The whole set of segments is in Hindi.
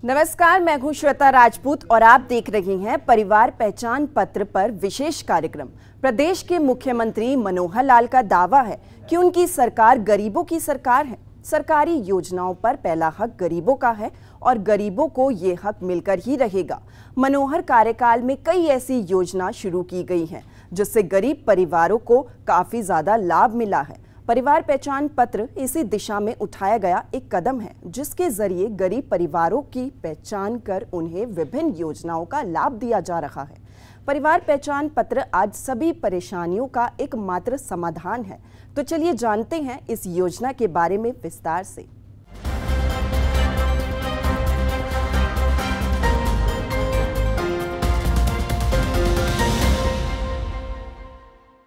नमस्कार, मैं हूं श्वेता राजपूत और आप देख रही हैं परिवार पहचान पत्र पर विशेष कार्यक्रम। प्रदेश के मुख्यमंत्री मनोहर लाल का दावा है कि उनकी सरकार गरीबों की सरकार है। सरकारी योजनाओं पर पहला हक गरीबों का है और गरीबों को ये हक मिलकर ही रहेगा। मनोहर कार्यकाल में कई ऐसी योजना शुरू की गई हैं जिससे गरीब परिवारों को काफी ज्यादा लाभ मिला है। परिवार पहचान पत्र इसी दिशा में उठाया गया एक कदम है जिसके जरिए गरीब परिवारों की पहचान कर उन्हें विभिन्न योजनाओं का लाभ दिया जा रहा है। परिवार पहचान पत्र आज सभी परेशानियों का एकमात्र समाधान है। तो चलिए जानते हैं इस योजना के बारे में विस्तार से।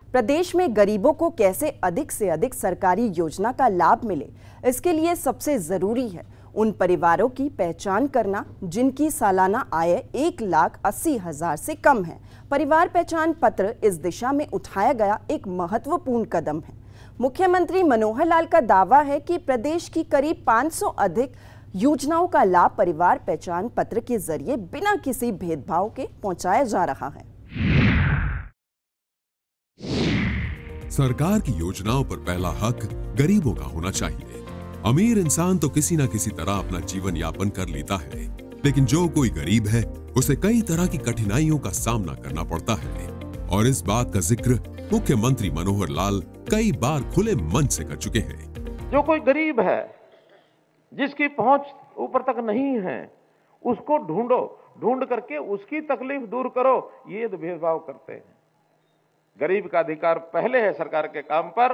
प्रदेश में गरीबों को कैसे अधिक से अधिक सरकारी योजना का लाभ मिले, इसके लिए सबसे जरूरी है उन परिवारों की पहचान करना जिनकी सालाना आय 1,80,000 से कम है। परिवार पहचान पत्र इस दिशा में उठाया गया एक महत्वपूर्ण कदम है। मुख्यमंत्री मनोहर लाल का दावा है कि प्रदेश की करीब 500 अधिक योजनाओं का लाभ परिवार पहचान पत्र के जरिए बिना किसी भेदभाव के पहुंचाया जा रहा है। सरकार की योजनाओं पर पहला हक गरीबों का होना चाहिए। अमीर इंसान तो किसी न किसी तरह अपना जीवन यापन कर लेता है, लेकिन जो कोई गरीब है उसे कई तरह की कठिनाइयों का सामना करना पड़ता है और इस बात का जिक्र मुख्यमंत्री मनोहर लाल कई बार खुले मन से कर चुके हैं। जो कोई गरीब है, जिसकी पहुंच ऊपर तक नहीं है, उसको ढूंढो, ढूंढ करके उसकी तकलीफ दूर करो, ये तो भेदभाव करते हैं। गरीब का अधिकार पहले है सरकार के काम पर।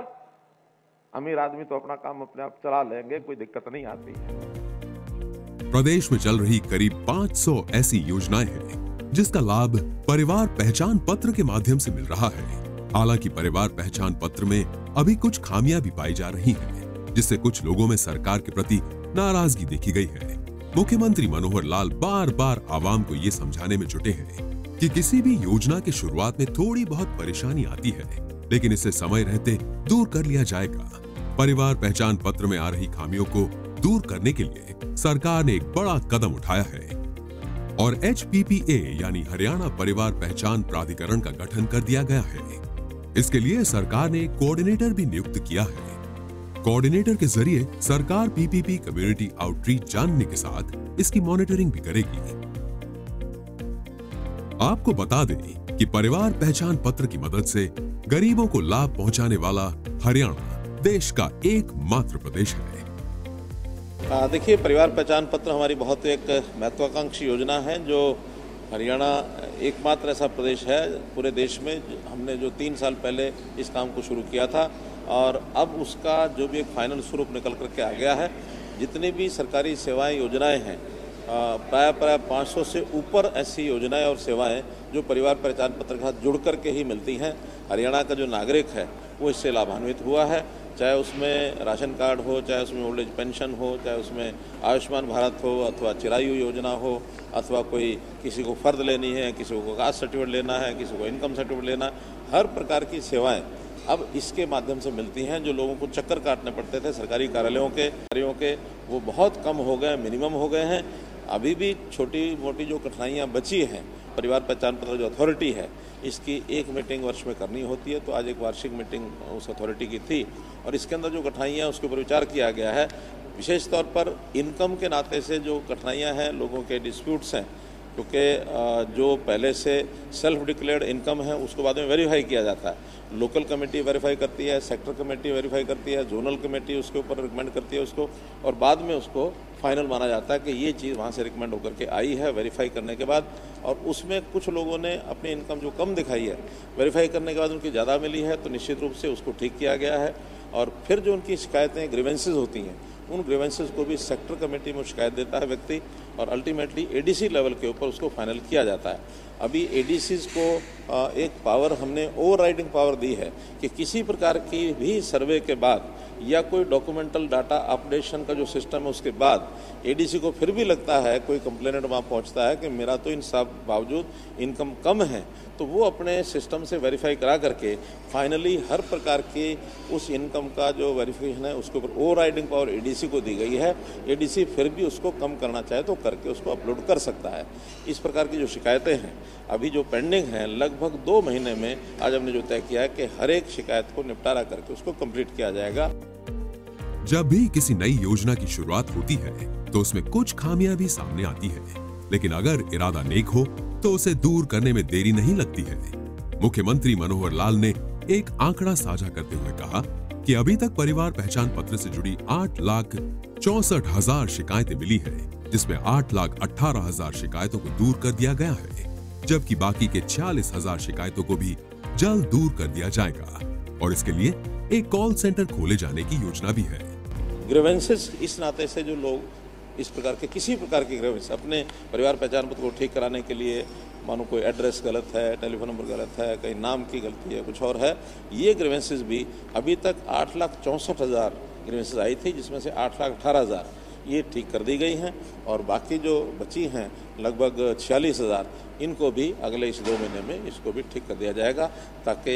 अमीर आदमी तो अपना काम अपने आप चला लेंगे, कोई दिक्कत नहीं आती है। प्रदेश में चल रही करीब 500 ऐसी योजनाएं हैं जिसका लाभ परिवार पहचान पत्र के माध्यम से मिल रहा है। हालांकि परिवार पहचान पत्र में अभी कुछ खामियां भी पाई जा रही हैं, जिससे कुछ लोगों में सरकार के प्रति नाराजगी देखी गई है। मुख्यमंत्री मनोहर लाल बार बार आवाम को ये समझाने में जुटे हैं कि किसी भी योजना की शुरुआत में थोड़ी बहुत परेशानी आती है, लेकिन इसे समय रहते दूर कर लिया जाएगा। परिवार पहचान पत्र में आ रही खामियों को दूर करने के लिए सरकार ने एक बड़ा कदम उठाया है और HPPA यानी हरियाणा परिवार पहचान प्राधिकरण का गठन कर दिया गया है। इसके लिए सरकार ने कोऑर्डिनेटर भी नियुक्त किया है। कोऑर्डिनेटर के जरिए सरकार PPP कम्युनिटी आउटरीच जानने के साथ इसकी मॉनिटरिंग भी करेगी। आपको बता दें कि परिवार पहचान पत्र की मदद से गरीबों को लाभ पहुंचाने वाला हरियाणा देश का एकमात्र प्रदेश है। देखिए, परिवार पहचान पत्र हमारी बहुत एक महत्वाकांक्षी योजना है जो हरियाणा एकमात्र ऐसा प्रदेश है पूरे देश में। हमने जो 3 साल पहले इस काम को शुरू किया था और अब उसका जो भी एक फाइनल स्वरूप निकल करके आ गया है। जितनी भी सरकारी सेवाएं योजनाएं हैं, प्राय 500 से ऊपर ऐसी योजनाएं और सेवाएं जो परिवार पहचान पत्र के साथ जुड़ करके ही मिलती हैं। हरियाणा का जो नागरिक है वो इससे लाभान्वित हुआ है, चाहे उसमें राशन कार्ड हो, चाहे उसमें ओल्ड एज पेंशन हो, चाहे उसमें आयुष्मान भारत हो, अथवा चिरायु योजना हो, अथवा कोई किसी को फर्द लेनी है, किसी को कास्ट सर्टिफिकेट लेना है, किसी को इनकम सर्टिफिकेट लेना है। हर प्रकार की सेवाएं अब इसके माध्यम से मिलती हैं। जो लोगों को चक्कर काटने पड़ते थे सरकारी कार्यालयों के वो बहुत कम हो गए, मिनिमम हो गए हैं। अभी भी छोटी मोटी जो कठिनाइयाँ बची हैं, परिवार पहचान पत्र जो अथॉरिटी है इसकी एक मीटिंग वर्ष में करनी होती है, तो आज एक वार्षिक मीटिंग उस अथॉरिटी की थी और इसके अंदर जो कठिनाइयाँ उसके ऊपर विचार किया गया है। विशेष तौर पर इनकम के नाते से जो कठिनाइयाँ हैं, लोगों के डिस्प्यूट्स हैं, क्योंकि जो पहले से सेल्फ डिक्लेयर्ड इनकम है उसको बाद में वेरीफाई किया जाता है। लोकल कमेटी वेरीफाई करती है, सेक्टर कमेटी वेरीफाई करती है, जोनल कमेटी उसके ऊपर रिकमेंड करती है उसको, और बाद में उसको फाइनल माना जाता है कि ये चीज़ वहाँ से रिकमेंड होकर के आई है वेरीफाई करने के बाद। और उसमें कुछ लोगों ने अपनी इनकम जो कम दिखाई है, वेरीफाई करने के बाद उनकी ज़्यादा मिली है, तो निश्चित रूप से उसको ठीक किया गया है। और फिर जो उनकी शिकायतें ग्रीवेंसेस होती हैं, उन ग्रीवेंसेस को भी सेक्टर कमेटी में शिकायत देता है व्यक्ति और अल्टीमेटली ADC लेवल के ऊपर उसको फाइनल किया जाता है। अभी ADCs को एक पावर हमने ओवरराइडिंग पावर दी है कि किसी प्रकार की भी सर्वे के बाद या कोई डॉक्यूमेंटल डाटा अपडेशन का जो सिस्टम है उसके बाद ADC को फिर भी लगता है, कोई कंप्लेनेंट वहाँ पहुँचता है कि मेरा तो इन सब बावजूद इनकम कम है, तो वो अपने सिस्टम से वेरीफाई करा करके फाइनली हर प्रकार की उस इनकम का जो वेरिफिकेशन है उसके ऊपर ओवरराइडिंग पावर ADC को दी गई है। ADC फिर भी उसको कम करना चाहे तो करके उसको अपलोड कर सकता है। इस प्रकार की जो शिकायतें हैं अभी जो पेंडिंग हैं लगभग 2 महीने में आज हमने जो तय किया है कि हर एक शिकायत को निपटारा करके उसको कंप्लीट किया जाएगा। जब भी किसी नई योजना की शुरुआत होती है तो उसमें कुछ खामियां भी सामने आती है, लेकिन अगर इरादा नेक हो तो उसे दूर करने में देरी नहीं लगती है। मुख्यमंत्री मनोहर लाल ने एक आंकड़ा साझा करते हुए कहा कि अभी तक परिवार पहचान पत्र से जुड़ी 8,64,000 शिकायतें मिली है, जिसमें 8,18,000 शिकायतों को दूर कर दिया गया है, जबकि बाकी के 46,000 शिकायतों को भी जल्द दूर कर दिया जाएगा और इसके लिए एक कॉल सेंटर खोले जाने की योजना भी है। ग्रीवेंसेस इस नाते से जो लोग इस प्रकार के किसी प्रकार के ग्रीवेंस अपने परिवार पहचान पत्र को ठीक कराने के लिए, मानो कोई एड्रेस गलत है, टेलीफोन नंबर गलत है, कहीं नाम की गलती है, कुछ और है, ये ग्रीवेंसेस भी अभी तक 8,64,000 ग्रीवेंसेस आई थी, जिसमें से 8,18,000 ये ठीक कर दी गई हैं और बाकी जो बची हैं लगभग 46,000 इनको भी अगले इस 2 महीने में इसको भी ठीक कर दिया जाएगा ताकि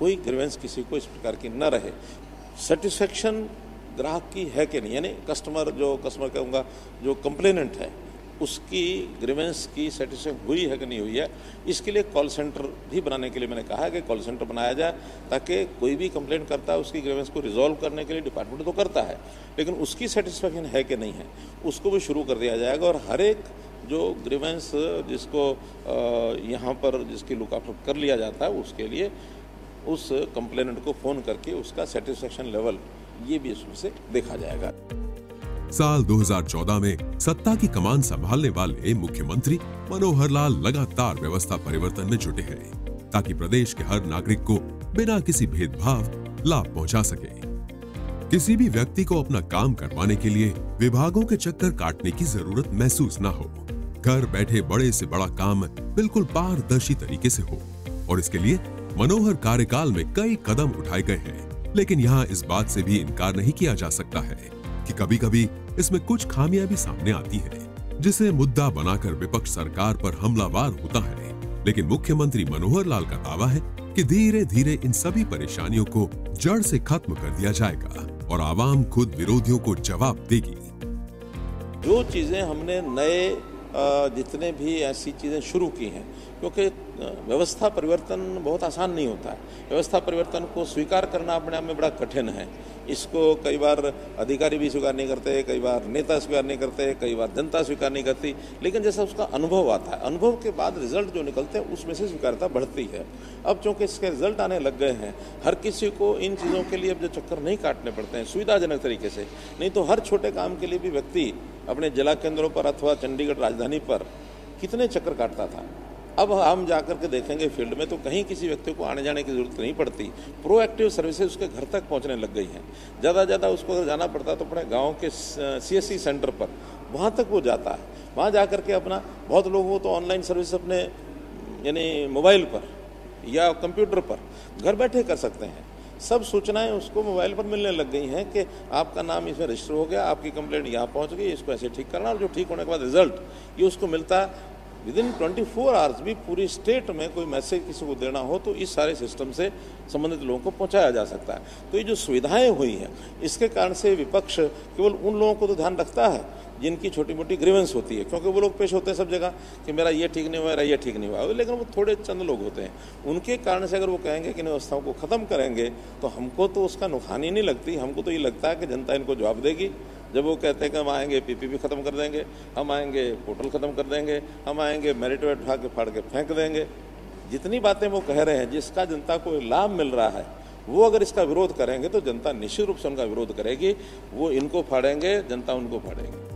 कोई ग्रीवेंस किसी को इस प्रकार की न रहे। सेटिस्फेक्शन ग्राहक की है कि नहीं, यानी कस्टमर कहूँगा जो कंप्लेनेंट है उसकी ग्रीवेंस की सेटिस्फेक्शन हुई है कि नहीं हुई है, इसके लिए कॉल सेंटर भी बनाने के लिए मैंने कहा है कि कॉल सेंटर बनाया जाए ताकि कोई भी कंप्लेंट करता है उसकी ग्रीवेंस को रिजॉल्व करने के लिए डिपार्टमेंट तो करता है, लेकिन उसकी सेटिस्फेक्शन है कि नहीं है उसको भी शुरू कर दिया जाएगा और हर एक जो ग्रीवेंस जिसको यहाँ पर जिसकी लुकआउट कर लिया जाता है उसके लिए उस कंप्लेनेंट को फ़ोन करके उसका सेटिस्फेक्शन लेवल ये भी इसमें से देखा जाएगा। साल 2014 में सत्ता की कमान संभालने वाले मुख्यमंत्री मनोहर लाल लगातार व्यवस्था परिवर्तन में जुटे हैं ताकि प्रदेश के हर नागरिक को बिना किसी भेदभाव लाभ पहुंचा सके। किसी भी व्यक्ति को अपना काम करवाने के लिए विभागों के चक्कर काटने की जरूरत महसूस न हो। घर बैठे बड़े से बड़ा काम बिल्कुल पारदर्शी तरीके से हो और इसके लिए मनोहर कार्यकाल में कई कदम उठाए गए हैं, लेकिन यहाँ इस बात से भी इनकार नहीं किया जा सकता है कि कभी-कभी इसमें कुछ खामियां भी सामने आती है, जिसे मुद्दा बनाकर विपक्ष सरकार पर हमलावर होता है। लेकिन मुख्यमंत्री मनोहर लाल का दावा है कि धीरे धीरे इन सभी परेशानियों को जड़ से खत्म कर दिया जाएगा और आवाम खुद विरोधियों को जवाब देगी। जो चीजें हमने नए जितने भी ऐसी चीजें शुरू की हैं, क्योंकि व्यवस्था परिवर्तन बहुत आसान नहीं होता है। व्यवस्था परिवर्तन को स्वीकार करना अपने आप में बड़ा कठिन है। इसको कई बार अधिकारी भी स्वीकार नहीं करते, कई बार नेता स्वीकार नहीं करते, कई बार जनता स्वीकार नहीं करती, लेकिन जैसा उसका अनुभव आता है, अनुभव के बाद रिजल्ट जो निकलते हैं उसमें से स्वीकार्यता बढ़ती है। अब चूंकि इसके रिजल्ट आने लग गए हैं, हर किसी को इन चीज़ों के लिए अब जो चक्कर नहीं काटने पड़ते हैं सुविधाजनक तरीके से, नहीं तो हर छोटे काम के लिए भी व्यक्ति अपने जिला केंद्रों पर अथवा चंडीगढ़ राजधानी पर कितने चक्कर काटता था। अब हम जाकर के देखेंगे फील्ड में तो कहीं किसी व्यक्ति को आने जाने की जरूरत नहीं पड़ती। प्रोएक्टिव सर्विसेज उसके घर तक पहुंचने लग गई हैं। ज़्यादा उसको अगर जाना पड़ता तो अपने गांव के CSC सेंटर पर वहां तक वो जाता है। वहां जाकर के अपना बहुत लोग वो तो ऑनलाइन सर्विस अपने यानी मोबाइल पर या कंप्यूटर पर घर बैठे कर सकते हैं। सब सूचनाएं उसको मोबाइल पर मिलने लग गई हैं कि आपका नाम इसमें रजिस्टर हो गया, आपकी कंप्लेंट यहाँ पहुँच गई, इसको ऐसे ठीक करना, और जो ठीक होने के बाद रिजल्ट ये उसको मिलता है। विदिन 24 आवर्स भी पूरी स्टेट में कोई मैसेज किसी को देना हो तो इस सारे सिस्टम से संबंधित लोगों को पहुंचाया जा सकता है। तो ये जो सुविधाएं हुई हैं इसके कारण से विपक्ष केवल उन लोगों को तो ध्यान रखता है जिनकी छोटी मोटी ग्रीवेंस होती है, क्योंकि वो लोग पेश होते हैं सब जगह कि मेरा ये ठीक नहीं हुआ, मेरा ये ठीक नहीं हुआ, लेकिन वो थोड़े चंद लोग होते हैं। उनके कारण से अगर वो कहेंगे कि इन व्यवस्थाओं को ख़त्म करेंगे तो हमको तो उसका नुकसानी नहीं लगती। हमको तो ये लगता है कि जनता इनको जवाब देगी। जब वो कहते हैं कि हम आएंगे PPP खत्म कर देंगे, हम आएंगे पोर्टल खत्म कर देंगे, हम आएंगे मेरिट वेट उठा के फाड़ के फेंक देंगे, जितनी बातें वो कह रहे हैं जिसका जनता को लाभ मिल रहा है, वो अगर इसका विरोध करेंगे तो जनता निश्चित रूप से उनका विरोध करेगी। वो इनको फाड़ेंगे, जनता उनको फाड़ेगी।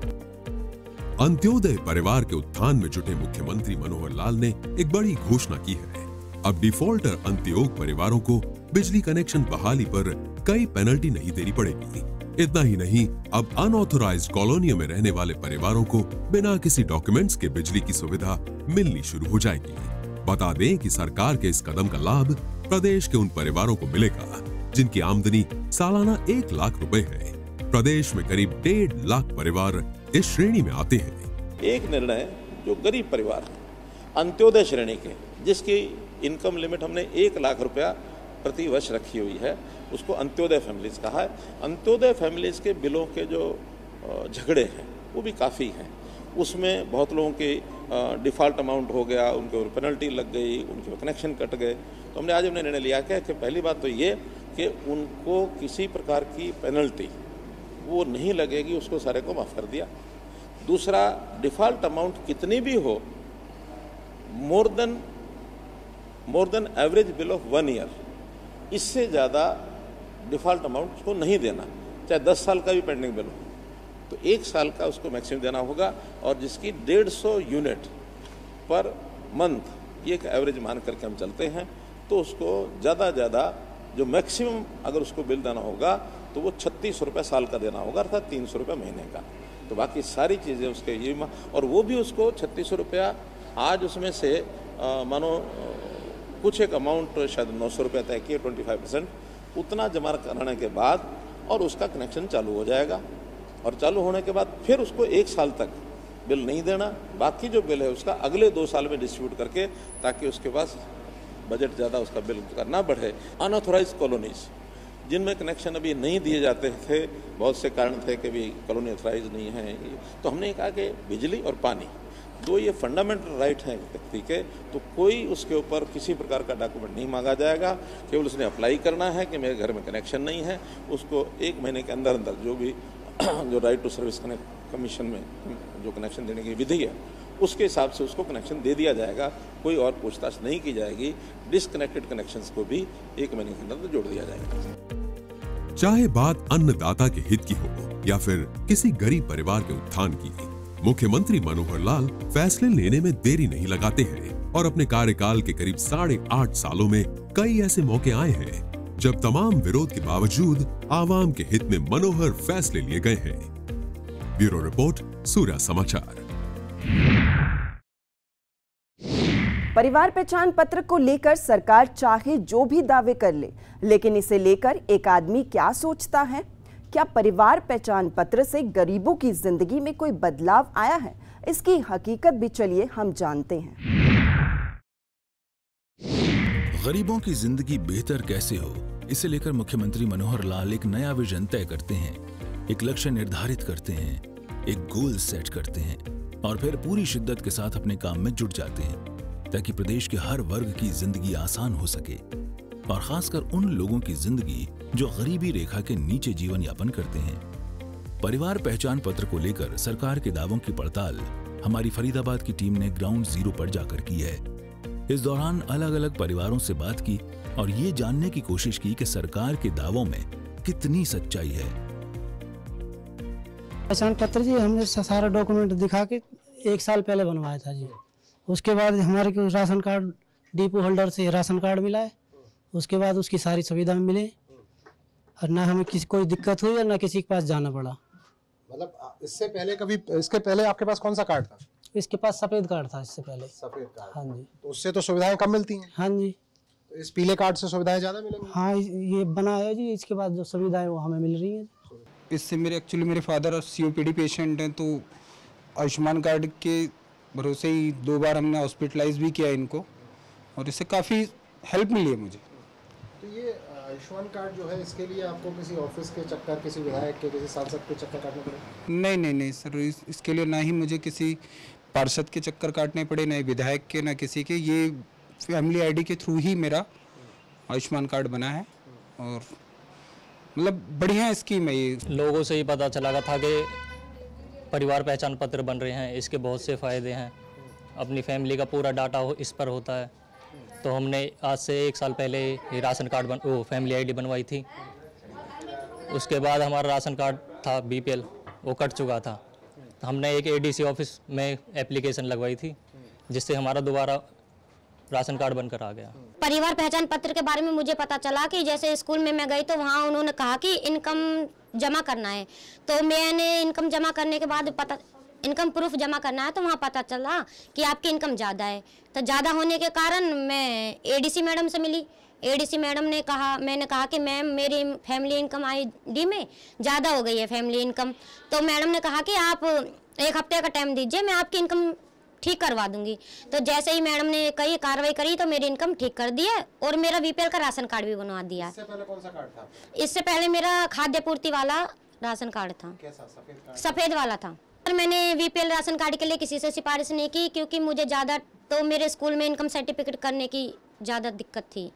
अंत्योदय परिवार के उत्थान में जुटे मुख्यमंत्री मनोहर लाल ने एक बड़ी घोषणा की है। अब डिफॉल्टर अंत्योदय परिवारों को बिजली कनेक्शन बहाली पर कई पेनल्टी नहीं देनी पड़ेगी। इतना ही नहीं, अब अनऑथोराइज्ड कॉलोनियों में रहने वाले परिवारों को बिना किसी डॉक्यूमेंट्स के बिजली की सुविधा मिलनी शुरू हो जाएगी। बता दें कि सरकार के इस कदम का लाभ प्रदेश के उन परिवारों को मिलेगा जिनकी आमदनी सालाना 1 लाख रुपए है। प्रदेश में करीब 1.5 लाख परिवार इस श्रेणी में आते हैं। एक निर्णय जो गरीब परिवार है, अंत्योदय श्रेणी के, जिसकी इनकम लिमिट हमने 1 लाख रुपया प्रति वर्ष रखी हुई है, उसको अंत्योदय फैमिलीज कहा है। अंत्योदय फैमिलीज के बिलों के जो झगड़े हैं वो भी काफ़ी हैं। उसमें बहुत लोगों के डिफ़ॉल्ट अमाउंट हो गया, उनके ऊपर पेनल्टी लग गई, उनके कनेक्शन कट गए। तो हमने आज निर्णय लिया कि पहली बात तो ये कि उनको किसी प्रकार की पेनल्टी वो नहीं लगेगी, उसको सारे को माफ़ कर दिया। दूसरा, डिफ़ॉल्ट अमाउंट कितनी भी हो, more than average bill of 1 year, इससे ज़्यादा डिफ़ॉल्ट अमाउंट उसको नहीं देना, चाहे 10 साल का भी पेंडिंग बिल हो, तो 1 साल का उसको मैक्सिमम देना होगा। और जिसकी 150 यूनिट पर मंथ ये एक एवरेज मान करके हम चलते हैं, तो उसको ज़्यादा जो मैक्सिमम अगर उसको बिल देना होगा तो वो 36 रुपये साल का देना होगा, अर्थात 300 रुपये महीने का। तो बाकी सारी चीज़ें उसके ये, और वो भी उसको 36 रुपया आज उसमें से मानो कुछ एक अमाउंट शायद 900 रुपये तय किए, 25% उतना जमा कराने के बाद और उसका कनेक्शन चालू हो जाएगा। और चालू होने के बाद फिर उसको 1 साल तक बिल नहीं देना, बाकी जो बिल है उसका अगले 2 साल में डिस्ट्रीब्यूट करके, ताकि उसके पास बजट ज़्यादा उसका बिल करना बढ़े। अनऑथोराइज कॉलोनीज जिनमें कनेक्शन अभी नहीं दिए जाते थे, बहुत से कारण थे कि भी कॉलोनी ऑथराइज नहीं है, तो हमने कहा कि बिजली और पानी 2 ये फंडामेंटल राइट हैं व्यक्ति के, तो कोई उसके ऊपर किसी प्रकार का डॉक्यूमेंट नहीं मांगा जाएगा। केवल उसने अप्लाई करना है कि मेरे घर में कनेक्शन नहीं है, उसको 1 महीने के अंदर जो भी जो राइट टू सर्विस कमीशन में जो कनेक्शन देने की विधि है उसके हिसाब से उसको कनेक्शन दे दिया जाएगा। कोई और पूछताछ नहीं की जाएगी। डिसकनेक्टेड कनेक्शंस को भी 1 महीने के अंदर जोड़ दिया जाएगा। चाहे बात अन्नदाता के हित की हो या फिर किसी गरीब परिवार के उत्थान की, मुख्यमंत्री मनोहर लाल फैसले लेने में देरी नहीं लगाते हैं और अपने कार्यकाल के करीब 8.5 सालों में कई ऐसे मौके आए हैं जब तमाम विरोध के बावजूद आवाम के हित में मनोहर फैसले लिए गए हैं। ब्यूरो रिपोर्ट, सूर्या समाचार। परिवार पहचान पत्र को लेकर सरकार चाहे जो भी दावे कर ले, लेकिन इसे लेकर एक आदमी क्या सोचता है? क्या परिवार पहचान पत्र से गरीबों की जिंदगी में कोई बदलाव आया है? इसकी हकीकत भी चलिए हम जानते हैं। गरीबों की जिंदगी बेहतर कैसे हो, इसे लेकर मुख्यमंत्री मनोहर लाल एक नया विजन तय करते हैं, एक लक्ष्य निर्धारित करते हैं, एक गोल सेट करते हैं और फिर पूरी शिद्दत के साथ अपने काम में जुट जाते हैं ताकि प्रदेश के हर वर्ग की जिंदगी आसान हो सके, और खासकर उन लोगों की जिंदगी जो गरीबी रेखा के नीचे जीवन यापन करते हैं। परिवार पहचान पत्र को लेकर सरकार के दावों की पड़ताल हमारी फरीदाबाद की टीम ने ग्राउंड जीरो पर जाकर की है। इस दौरान अलग अलग परिवारों से बात की और ये जानने की कोशिश की कि सरकार के दावों में कितनी सच्चाई है। पहचान पत्र जी हमने सारा डॉक्यूमेंट दिखा के 1 साल पहले बनवाया था जी। उसके बाद हमारे को राशन कार्ड डिपो होल्डर से राशन कार्ड मिला है, उसके बाद उसकी सारी सुविधाएं मिले और ना हमें किसी कोई दिक्कत हुई और ना किसी के पास जाना पड़ा। मतलब इससे पहले कभी, इसके पहले आपके पास कौन सा कार्ड था? इसके पास सफेद कार्ड था इससे पहले। सफेद कार्ड? हाँ जी। तो उससे तो सुविधाएं कम मिलती हैं? हाँ जी। तो इस पीले कार्ड से सुविधाएं ज्यादा मिलेंगी? हाँ, ये बना है जी, इसके बाद जो सुविधाएं वो हमें मिल रही हैं। इससे मेरे फादर COPD पेशेंट हैं, तो आयुष्मान कार्ड के भरोसे ही 2 बार हमने हॉस्पिटलाइज भी किया इनको और इससे काफ़ी हेल्प मिली है मुझे। तो ये आयुष्मान कार्ड जो है, इसके लिए आपको किसी ऑफिस के चक्कर, किसी विधायक के, किसी सांसद के चक्कर काटने पड़े? नहीं सर, इसके लिए ना ही मुझे किसी पार्षद के चक्कर काटने पड़े, ना विधायक के, ना किसी के। ये फैमिली ID के थ्रू ही मेरा आयुष्मान कार्ड बना है और मतलब बढ़िया स्कीम है ये। लोगों से ही पता चला था कि परिवार पहचान पत्र बन रहे हैं, इसके बहुत से फ़ायदे हैं। अपनी फैमिली का पूरा डाटा इस पर होता है। तो हमने आज से 1 साल पहले राशन कार्ड फैमिली ID बनवाई थी। उसके बाद हमारा राशन कार्ड था BPL, वो कट चुका था। तो हमने एक ADC ऑफिस में एप्लीकेशन लगवाई थी, जिससे हमारा दोबारा राशन कार्ड बनकर आ गया। परिवार पहचान पत्र के बारे में मुझे पता चला कि जैसे स्कूल में मैं गई तो वहाँ उन्होंने कहा कि इनकम जमा करना है, तो मैंने इनकम जमा करने के बाद इनकम प्रूफ जमा करना है, तो वहाँ पता चला कि आपकी इनकम ज़्यादा है। तो ज़्यादा होने के कारण मैं ADC मैडम से मिली। ADC मैडम ने कहा, मैंने कहा कि मैम मेरी फैमिली इनकम ID में ज़्यादा हो गई है फैमिली इनकम। तो मैडम ने कहा कि आप 1 हफ्ते का टाइम दीजिए, मैं आपकी इनकम ठीक करवा दूंगी। तो जैसे ही मैडम ने कही कार्रवाई करी तो मेरी इनकम ठीक कर दी है और मेरा BPL का राशन कार्ड भी बनवा दिया। इससे पहले कौन सा कार्ड था? इससे पहले मेरा खाद्य पूर्ति वाला राशन कार्ड था। कैसा? सफेद कार्ड? सफेद वाला था। सर मैंने बीपीएल राशन कार्ड के लिए किसी से सिफारिश नहीं की, क्योंकि मुझे ज़्यादा तो मेरे स्कूल में इनकम सर्टिफिकेट करने की ज़्यादा दिक्कत थी,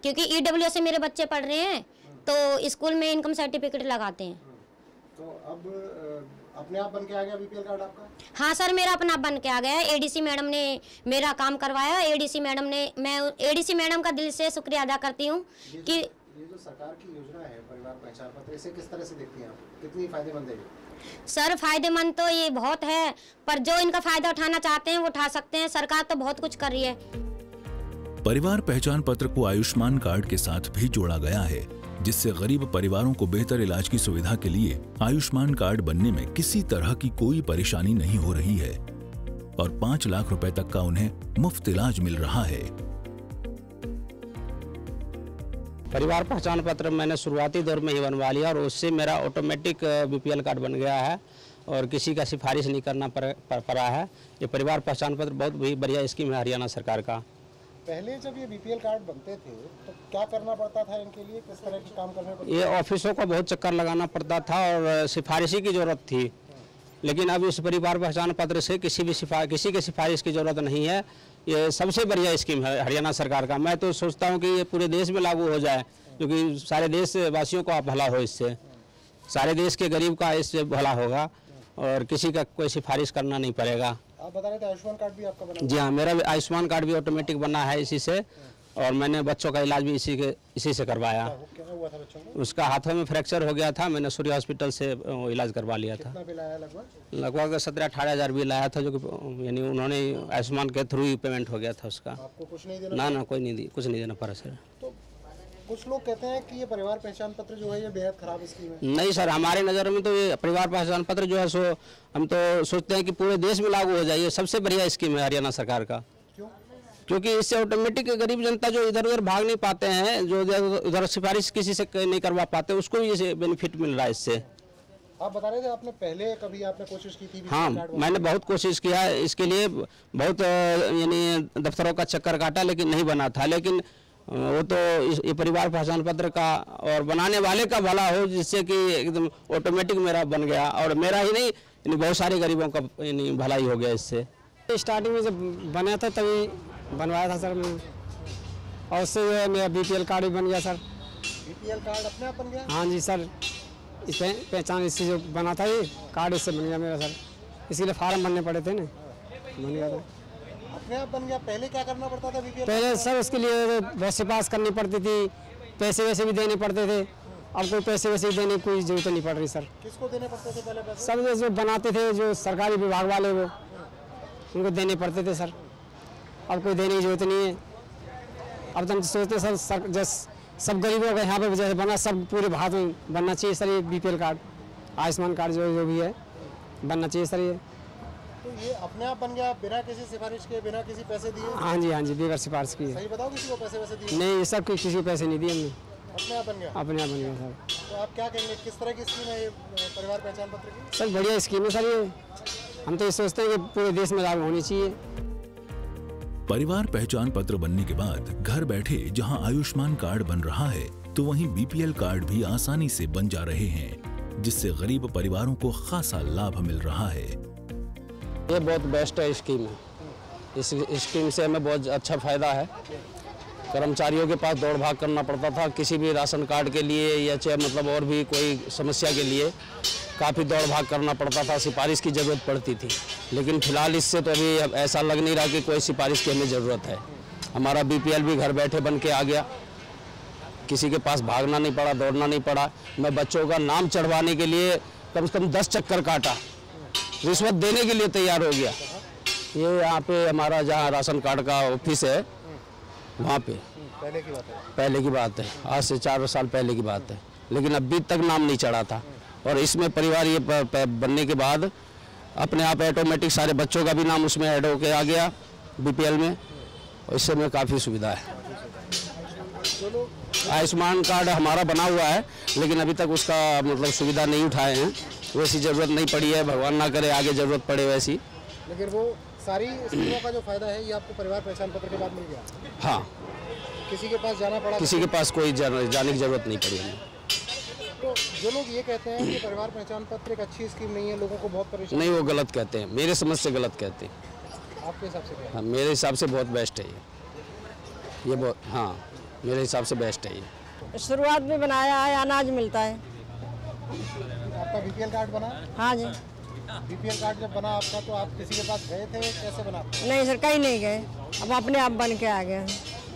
क्योंकि ईडब्ल्यू से मेरे बच्चे पढ़ रहे हैं तो स्कूल में इनकम सर्टिफिकेट लगाते हैं। तो अब अपने आप बन के आ गया बीपीएल कार्ड आपका? हाँ सर, मेरा अपना आप बन के आ गया। एडीसी मैडम ने मेरा काम करवाया। एडीसी मैडम ने, मैं एडीसी मैडम का दिल से शुक्रिया अदा करती हूँ कि ये जो सरकार की योजना है परिवार पहचान पत्र, इसे किस तरह से देखती हैं आप? कितनी फायदेमंद है? सर फायदेमंद तो ये बहुत है, पर जो इनका फायदा उठाना चाहते हैं वो उठा सकते हैं। सरकार तो बहुत कुछ कर रही है। परिवार पहचान पत्र को आयुष्मान कार्ड के साथ भी जोड़ा गया है, जिससे गरीब परिवारों को बेहतर इलाज की सुविधा के लिए आयुष्मान कार्ड बनने में किसी तरह की कोई परेशानी नहीं हो रही है और 5 लाख रुपए तक का उन्हें मुफ्त इलाज मिल रहा है। परिवार पहचान पत्र मैंने शुरुआती दौर में ही बनवा लिया और उससे मेरा ऑटोमेटिक बीपीएल कार्ड बन गया है और किसी का सिफारिश नहीं करना पड़ा है। ये परिवार पहचान पत्र बहुत भी बढ़िया स्कीम है हरियाणा सरकार का। पहले जब ये बीपीएल कार्ड बनते थे तो क्या करना पड़ता था इनके लिए? किस तरह के काम करने पड़ते? ये ऑफिसों का बहुत चक्कर लगाना पड़ता था और सिफारिशी की ज़रूरत थी, लेकिन अब इस परिवार पहचान पत्र से किसी के सिफारिश की ज़रूरत नहीं है। ये सबसे बढ़िया स्कीम है हरियाणा सरकार का। मैं तो सोचता हूँ कि ये पूरे देश में लागू हो जाए, क्योंकि सारे देशवासियों का भला हो इससे, सारे देश के गरीब का इससे भला होगा और किसी का कोई सिफारिश करना नहीं पड़ेगा। आप बता रहे थे आयुष्मान कार्ड भी आपका बना? जी हाँ, मेरा भी आयुष्मान कार्ड भी ऑटोमेटिक बना है इसी से, और मैंने बच्चों का इलाज भी इसी से करवाया। क्या हुआ था बच्चों को? उसका हाथों में फ्रैक्चर हो गया था, मैंने सूर्य हॉस्पिटल से इलाज करवा लिया था। कितना बिल आया लगभग? लगभग 17-18 हज़ार बिल आया था, जो कि यानी उन्होंने आयुष्मान के थ्रू ही पेमेंट हो गया था उसका। आपको कुछ नहीं देना? ना कुछ नहीं देना पड़ा सर। तो कुछ लोग कहते हैं कि ये परिवार पहचान पत्र जो है ये बेहद खराब स्कीम है। नहीं सर, हमारे नज़र में तो ये परिवार पहचान पत्र जो है सो हम तो सोचते हैं कि पूरे देश में लागू हो जाए। ये सबसे बढ़िया स्कीम है हरियाणा सरकार का। क्यों? क्योंकि इससे ऑटोमेटिक गरीब जनता जो इधर उधर भाग नहीं पाते हैं, जो उधर सिफारिश किसी से नहीं करवा पाते, उसको भी इसे बेनिफिट मिल रहा है इससे। आप बता रहे थे आपने पहले कभी आपने कोशिश की थी? हाँ, मैंने बहुत कोशिश किया है इसके लिए, बहुत यानी दफ्तरों का चक्कर काटा, लेकिन नहीं बना था। लेकिन वो तो ये परिवार पहचान पत्र का और बनाने वाले का भला हो, जिससे कि एकदम ऑटोमेटिक मेरा बन गया, और मेरा ही नहीं यानी बहुत सारे गरीबों का यानी भलाई हो गया इससे। स्टार्टिंग में जब बना था तभी बनवाया था सर मैंने, और उससे जो है मेरा बीपीएल कार्ड भी बन गया सर। बीपीएल कार्ड अपने आप बन गया? हाँ जी सर, इस पहचान इससे जो बना था ये कार्ड इससे बन गया मेरा सर। इसीलिए फार्म भरने पड़े थे ना, बन गया था। अपने आप बन गया? पहले क्या करना पड़ता था बीपीएल? पहले सर उसके लिए बहुत सिफारिश करनी पड़ती थी, पैसे वैसे भी देने पड़ते थे। अब कोई पैसे वैसे देने की कोई जरूरत नहीं पड़ रही सर। किसको देने पड़ते थे पहले पैसे? सब जो बनाते थे, जो सरकारी विभाग वाले, वो उनको देने पड़ते थे सर। अब कोई देने की जरूरत नहीं है। अब तो हम सोचते सर जैसे सब गरीबों का यहाँ पे जैसे बना, सब पूरे भारत में बनना चाहिए सर ये बीपीएल कार्ड, आयुष्मान कार्ड जो भी है बनना चाहिए सर ये। तो ये अपने आप बन गया बिना किसी सिफारिश के, बिना किसी पैसे दिए? हाँ जी, बगैर सिफारिश की। सही बताओ, किसी को पैसे वैसे दिए? नहीं, ये सब किसी को पैसे नहीं दिए हमने, अपने आप बन गया? अपने आप बन गया सर। तो आप क्या कहेंगे, किस तरह की स्कीम है ये परिवार पहचान पत्र की? सर बढ़िया स्कीम है सर ये। हम तो ये सोचते हैं कि पूरे देश में लागू होनी चाहिए। परिवार पहचान पत्र बनने के बाद घर बैठे जहां आयुष्मान कार्ड बन रहा है, तो वहीं बीपीएल कार्ड भी आसानी से बन जा रहे हैं, जिससे गरीब परिवारों को खासा लाभ मिल रहा है। ये बहुत बेस्ट है स्कीम है। इस स्कीम से हमें बहुत अच्छा फायदा है। कर्मचारियों के पास दौड़ भाग करना पड़ता था किसी भी राशन कार्ड के लिए, या चाहे मतलब और भी कोई समस्या के लिए काफ़ी दौड़ भाग करना पड़ता था, सिफारिश की ज़रूरत पड़ती थी। लेकिन फिलहाल इससे तो अभी ऐसा लग नहीं रहा कि कोई सिफारिश की हमें ज़रूरत है। हमारा बीपीएल भी घर बैठे बन के आ गया, किसी के पास भागना नहीं पड़ा, दौड़ना नहीं पड़ा। मैं बच्चों का नाम चढ़वाने के लिए कम से कम 10 चक्कर काटा, रिश्वत देने के लिए तैयार हो गया। ये यहाँ पे हमारा जहाँ राशन कार्ड का ऑफिस है वहाँ पे पहले की बात है, आज से 4 साल पहले की बात है, लेकिन अभी तक नाम नहीं चढ़ा था। और इसमें परिवार ये बनने के बाद अपने आप ऑटोमेटिक सारे बच्चों का भी नाम उसमें ऐड होके आ गया बीपीएल में, और इससे हमें काफ़ी सुविधा है। आयुष्मान कार्ड हमारा बना हुआ है, लेकिन अभी तक उसका मतलब सुविधा नहीं उठाए हैं, वैसी ज़रूरत नहीं पड़ी है। भगवान ना करे आगे ज़रूरत पड़े वैसी। लेकिन वो सारी स्कीमों का जो फायदा है ये आपको परिवार पहचान पत्र के बाद मिल गया? हाँ, किसी के पास जाना पड़ा? किसी के पास कोई जाने की ज़रूरत नहीं पड़ी हमें। तो जो लोग ये कहते हैं कि परिवार पहचान पत्र एक अच्छी स्कीम नहीं है, लोगों को बहुत परेशानी, नहीं, वो गलत कहते हैं, मेरे समझ से गलत कहते हैं। आपके हिसाब से क्या है? हाँ, मेरे हिसाब से बहुत बेस्ट है ये बहुत, हाँ मेरे हिसाब से बेस्ट है ये। शुरुआत में बनाया है, अनाज मिलता है। आपका बीपीएल कार्ड बना? हाँ जी। बीपीएल कार्ड जब बना आपका तो आप किसी के पास गए थे, कैसे बना? नहीं सर, कहीं नहीं गए, अब अपने आप बन के आ गए।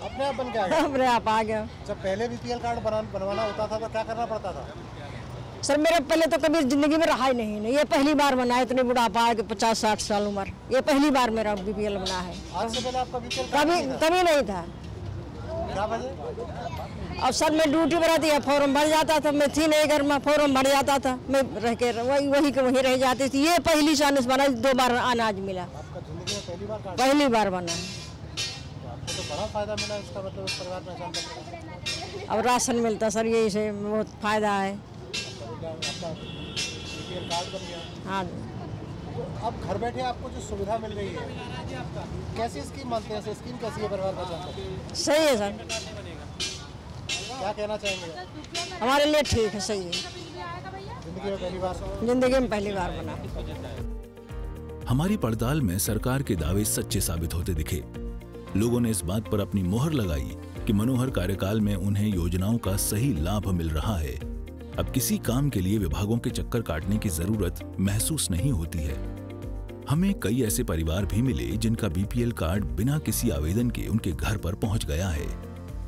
अपने आप बन के आ गए? अपने आप आ गया। जब पहले बीपीएल कार्ड बनवाना होता था तो क्या करना पड़ता था? सर मेरे पहले तो कभी जिंदगी में रहा ही नहीं, ये पहली बार बना है, इतने बुढ़ापा आ के 50-60 साल उम्र, ये पहली बार मेरा बीपीएल बना है। आज से पहले आपका बीपीएल कभी नहीं था। क्या वजह? अब सर मैं ड्यूटी पर रहती है, फॉर्म भर जाता था, मैं थी नहीं घर में, फॉर्म भर जाता था, मैं रह के वही रह जाती थी। ये पहली चांस बना, 2 बार अनाज मिला। आपका जिंदगी में पहली बार? पहली बार बना है। आपको तो बड़ा फायदा मिला इसका मतलब, इस परिवार पहचान पत्र। अब राशन मिलता सर, यही से बहुत फायदा है। आपका बीपीएल कार्ड बन गया। हाँ। तो अब घर बैठे आपको जो सुविधा मिल रही है, कैसी स्कीम मानते हैं? स्कीम कैसी है परिवार पहचान पत्र? सही है सर। क्या कहना चाहेंगे? हमारे लिए ठीक है, सही है। जिंदगी में पहली बार? जिंदगी में पहली बार बना। हमारी पड़ताल में सरकार के दावे सच्चे साबित होते दिखे। लोगों ने इस बात पर अपनी मोहर लगाई कि मनोहर कार्यकाल में उन्हें योजनाओं का सही लाभ मिल रहा है। अब किसी काम के लिए विभागों के चक्कर काटने की जरूरत महसूस नहीं होती है। हमें कई ऐसे परिवार भी मिले जिनका बीपीएल कार्ड बिना किसी आवेदन के उनके घर पर पहुंच गया है।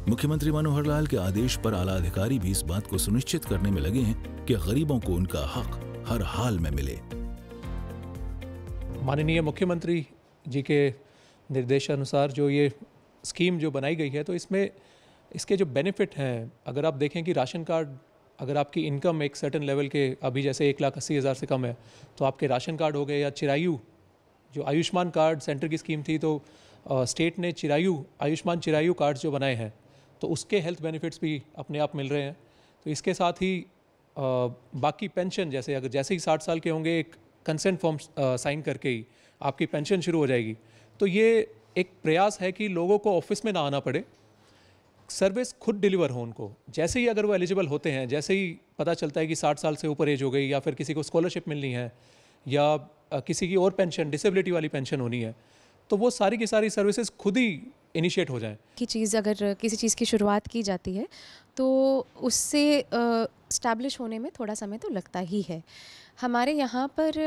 मुख्यमंत्री मनोहर लाल के आदेश पर आला अधिकारी भी इस बात को सुनिश्चित करने में लगे हैं कि गरीबों को उनका हक हर हाल में मिले। माननीय मुख्यमंत्री जी के निर्देशानुसार जो ये स्कीम जो बनाई गई है, तो इसमें इसके जो बेनिफिट हैं, अगर आप देखें कि राशन कार्ड, अगर आपकी इनकम एक सर्टेन लेवल के, अभी जैसे 1,80,000 से कम है, तो आपके राशन कार्ड हो गए, या चिरायु, जो आयुष्मान कार्ड सेंटर की स्कीम थी, तो स्टेट ने आयुष्मान चिरायु कार्ड जो बनाए हैं, तो उसके हेल्थ बेनिफिट्स भी अपने आप मिल रहे हैं। तो इसके साथ ही बाकी पेंशन, जैसे ही 60 साल के होंगे, एक कंसेंट फॉर्म साइन करके ही आपकी पेंशन शुरू हो जाएगी। तो ये एक प्रयास है कि लोगों को ऑफिस में ना आना पड़े, सर्विस खुद डिलीवर हो उनको। जैसे ही अगर वो एलिजिबल होते हैं, जैसे ही पता चलता है कि 60 साल से ऊपर एज हो गई, या फिर किसी को स्कॉलरशिप मिलनी है, या किसी की और पेंशन, डिसेबिलिटी वाली पेंशन होनी है, तो वो सारी की सारी सर्विसेज खुद ही इनिशिएट हो जाएं। कि चीज़ अगर किसी चीज़ की शुरुआत की जाती है तो उससे स्टैब्लिश होने में थोड़ा समय तो लगता ही है। हमारे यहाँ पर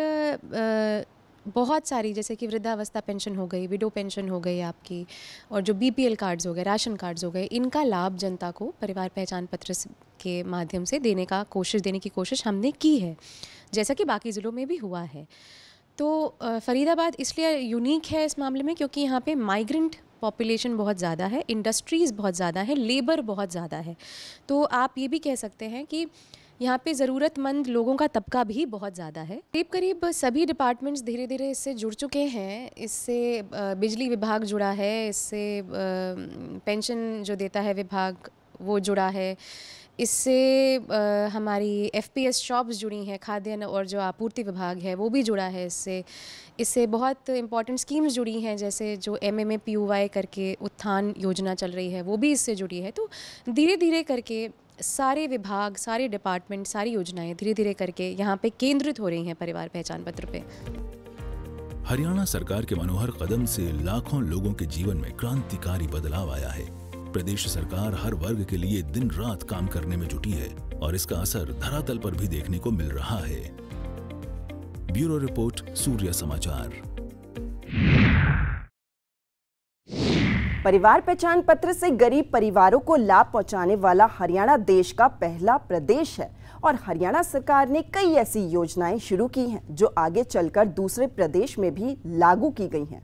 बहुत सारी, जैसे कि वृद्धावस्था पेंशन हो गई, विडो पेंशन हो गई आपकी, और जो बीपीएल कार्ड्स हो गए, राशन कार्ड्स हो गए, इनका लाभ जनता को परिवार पहचान पत्र के माध्यम से देने की कोशिश हमने की है, जैसा कि बाकी ज़िलों में भी हुआ है। तो फ़रीदाबाद इसलिए यूनिक है इस मामले में क्योंकि यहाँ पे माइग्रेंट पॉपुलेशन बहुत ज़्यादा है, इंडस्ट्रीज़ बहुत ज़्यादा है, लेबर बहुत ज़्यादा है। तो आप ये भी कह सकते हैं कि यहाँ पे ज़रूरतमंद लोगों का तबका भी बहुत ज़्यादा है। करीब सभी डिपार्टमेंट्स धीरे धीरे इससे जुड़ चुके हैं। इससे बिजली विभाग जुड़ा है, इससे पेंशन जो देता है विभाग वो जुड़ा है, इससे हमारी एफपीएस शॉप्स जुड़ी हैं, खाद्यान्न और जो आपूर्ति विभाग है वो भी जुड़ा है इससे बहुत इंपॉर्टेंट स्कीम्स जुड़ी हैं, जैसे जो MMAPUY करके उत्थान योजना चल रही है वो भी इससे जुड़ी है। तो धीरे धीरे करके सारे विभाग, सारे डिपार्टमेंट, सारी योजनाएं धीरे धीरे करके यहाँ पे केंद्रित हो रही हैं परिवार पहचान पत्र पे। हरियाणा सरकार के मनोहर कदम से लाखों लोगों के जीवन में क्रांतिकारी बदलाव आया है। प्रदेश सरकार हर वर्ग के लिए दिन रात काम करने में जुटी है और इसका असर धरातल पर भी देखने को मिल रहा है। ब्यूरो रिपोर्ट, सूर्य समाचार। परिवार पहचान पत्र से गरीब परिवारों को लाभ पहुंचाने वाला हरियाणा देश का पहला प्रदेश है और हरियाणा सरकार ने कई ऐसी योजनाएं शुरू की हैं जो आगे चलकर दूसरे प्रदेश में भी लागू की गई हैं।